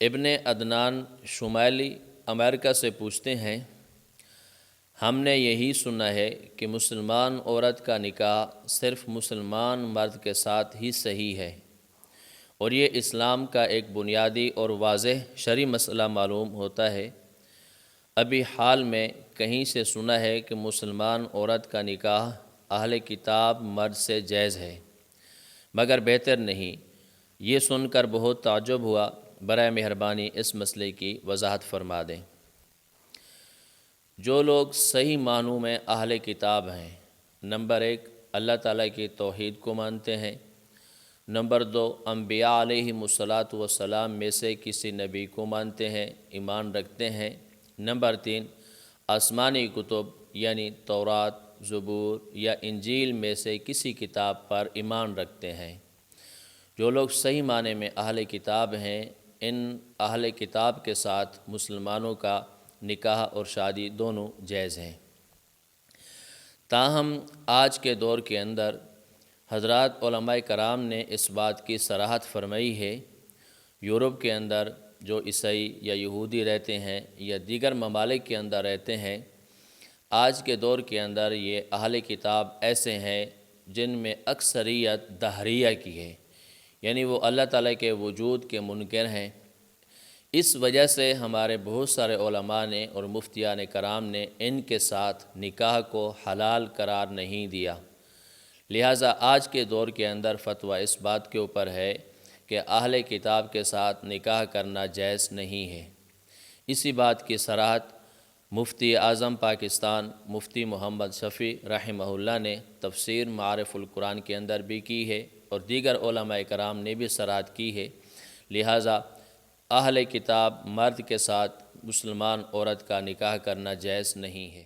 ابن عدنان شمالی امریکہ سے پوچھتے ہیں، ہم نے یہی سنا ہے کہ مسلمان عورت کا نکاح صرف مسلمان مرد کے ساتھ ہی صحیح ہے، اور یہ اسلام کا ایک بنیادی اور واضح شرعی مسئلہ معلوم ہوتا ہے۔ ابھی حال میں کہیں سے سنا ہے کہ مسلمان عورت کا نکاح اہل کتاب مرد سے جائز ہے، مگر بہتر نہیں۔ یہ سن کر بہت تعجب ہوا، برائے مہربانی اس مسئلے کی وضاحت فرما دیں۔ جو لوگ صحیح معنوں میں اہل کتاب ہیں، نمبر 1 اللہ تعالیٰ کی توحید کو مانتے ہیں، نمبر 2 انبیاء علیہم الصلاۃ والسلام میں سے کسی نبی کو مانتے ہیں، ایمان رکھتے ہیں، نمبر 3 آسمانی کتب یعنی تورات، زبور یا انجیل میں سے کسی کتاب پر ایمان رکھتے ہیں۔ جو لوگ صحیح معنی میں اہل کتاب ہیں، ان اہل کتاب کے ساتھ مسلمانوں کا نکاح اور شادی دونوں جائز ہیں۔ تاہم آج کے دور کے اندر حضرات علماء کرام نے اس بات کی صراحت فرمائی ہے، یورپ کے اندر جو عیسائی یا یہودی رہتے ہیں یا دیگر ممالک کے اندر رہتے ہیں، آج کے دور کے اندر یہ اہل کتاب ایسے ہیں جن میں اکثریت دہریہ کی ہے، یعنی وہ اللہ تعالیٰ کے وجود کے منکر ہیں۔ اس وجہ سے ہمارے بہت سارے علماء نے اور مفتیان کرام نے ان کے ساتھ نکاح کو حلال قرار نہیں دیا۔ لہٰذا آج کے دور کے اندر فتویٰ اس بات کے اوپر ہے کہ اہل کتاب کے ساتھ نکاح کرنا جائز نہیں ہے۔ اسی بات کی صراحت مفتی اعظم پاکستان مفتی محمد شفیع رحمہ اللہ نے تفسیر معارف القرآن کے اندر بھی کی ہے، اور دیگر علماء کرام نے بھی صراحت کی ہے۔ لہٰذا اہل کتاب مرد کے ساتھ مسلمان عورت کا نکاح کرنا جائز نہیں ہے۔